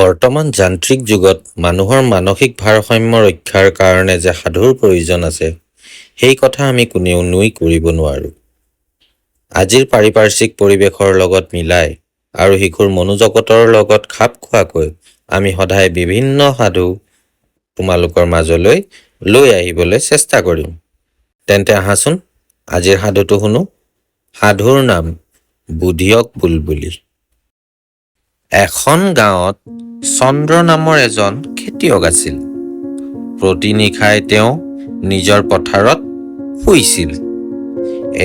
বৰ্তমান যান্ত্ৰিক যুগত মানুহৰ মানসিক ভাৰসাম্য ৰক্ষাৰ কাৰণে যে সাধুৰ প্ৰয়োজন আছে, সেই কথা আমি কোনেও নুই কৰিব নোৱাৰোঁ। আজিৰ পাৰিপাৰ্শ্বিক পৰিৱেশৰ লগত মিলাই আৰু শিশুৰ মনোজগতৰ লগত খাপ খোৱাকৈ আমি সদায় বিভিন্ন সাধু তোমালোকৰ মাজলৈ লৈ আহিবলৈ চেষ্টা কৰিম। তেন্তে আহাচোন আজিৰ সাধুটো শুনো। সাধুৰ নাম বুধিয়ক বুলবুলি। এখন গাঁৱত চন্দ্ৰ নামৰ এজন খেতিয়ক আছিল। প্ৰতি নিশাই তেওঁ নিজৰ পথাৰত শুইছিল।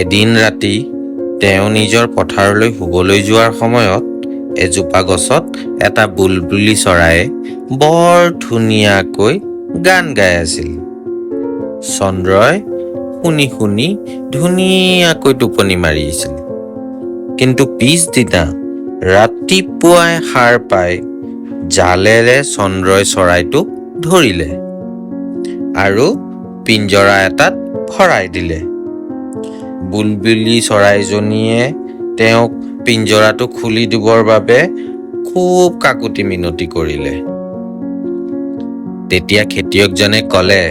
এদিন ৰাতি তেওঁ নিজৰ পথাৰলৈ শুবলৈ যোৱাৰ সময়ত এজোপা গছত এটা বুলবুলি চৰায়ে বৰ ধুনীয়াকৈ গান গাই আছিল। চন্দ্ৰই শুনি শুনি ধুনীয়াকৈ টোপনি মাৰি আছিল। কিন্তু পিছদিনা ৰাতিপুৱাই সাৰ পাই জালেৰে চন্দ্ৰই চৰাইটোক ধৰিলে আৰু পিঞ্জৰা এটাত ভৰাই দিলে। বুলবুলি চৰাইজনীয়ে তেওঁক পিঞ্জৰাটো খুলি দিবৰ বাবে খুব কাকুতি মিনতি কৰিলে। তেতিয়া খেতিয়কজনে ক'লে,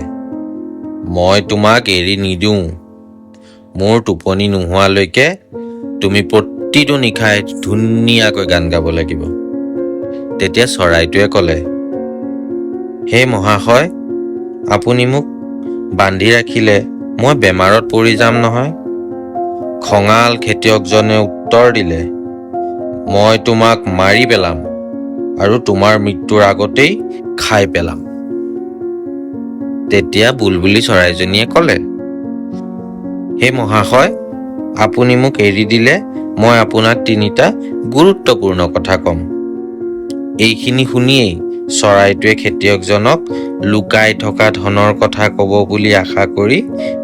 মই তোমাক এৰি নিদিওঁ। মোৰ টোপনি নোহোৱালৈকে তুমি প্ৰতিটো নিশাই ধুনীয়াকৈ গান গাব লাগিব। তেতিয়া চৰাইটোৱে ক'লে, হে মহাশয়, আপুনি মোক বান্ধি ৰাখিলে মই বেমাৰত পৰি যাম নহয়। খঙাল খেতিয়কজনে উত্তৰ দিলে, মই তোমাক মাৰি পেলাম আৰু তোমাৰ মৃত্যুৰ আগতেই খাই পেলাম। তেতিয়া বুলবুলি চৰাইজনীয়ে ক'লে, হে মহাশয়, আপুনি মোক এৰি দিলে মই আপোনাক 3টা গুৰুত্বপূৰ্ণ কথা ক'ম। এইখিনি শুনিয়েই চৰাইটোৱে খেতিয়কজনক লুকাই থকা ধনৰ কথা ক'ব বুলি আশা কৰি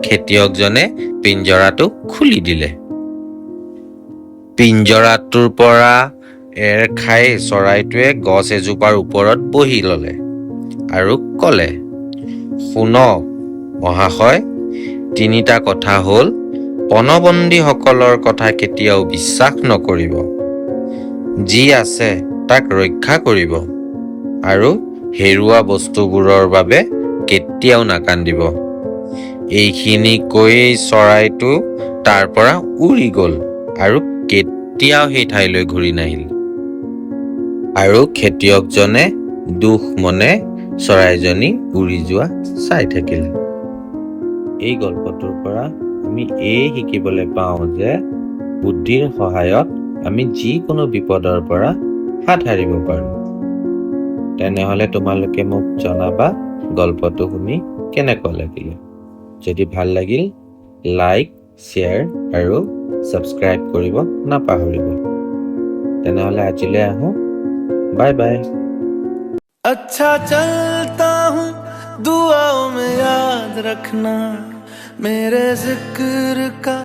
খেতিয়কজনে পিঞ্জৰাটো খুলি দিলে। পিঞ্জৰাটোৰ পৰা এৰ খাই চৰাইটোৱে গছ এজোপাৰ ওপৰত বহি ল'লে আৰু ক'লে, শুনক মহাশয়, 3টা কথা হ'ল, পণবন্দীসকলৰ কথা কেতিয়াও বিশ্বাস নকৰিব, যি আছে তাক ৰক্ষা কৰিব আৰু হেৰুৱা বস্তুবোৰৰ বাবে কেতিয়াও নাকান্দিব। এইখিনি কৈয়েই চৰাইটো তাৰ পৰা উৰি গ'ল আৰু কেতিয়াও সেই ঠাইলৈ ঘূৰি নাহিল। আৰু খেতিয়কজনে দুখ মনে চৰাইজনী উৰি যোৱা চাই থাকিল। এই গল্পটোৰ পৰা আমি শিকিবলৈ পাওঁ যে বুদ্ধিৰ সহায়ত আমি যিকোনো বিপদৰ পৰা হাত সাৰিব পাৰোঁ। তেনেহ'লে তোমালোকে মোক জনাবা গল্পটো শুনি কেনেকুৱা লাগিলে। যদি ভাল লাগিল, লাইক, শ্বেয়াৰ আৰু ছাবস্ক্ৰাইব কৰিব নাপাহৰিব। তেনেহ'লে আজিলৈ আহোঁ। Bye bye. अच्छा चलता हूँ, दुआओं में याद रखना मेरे जिक्र का।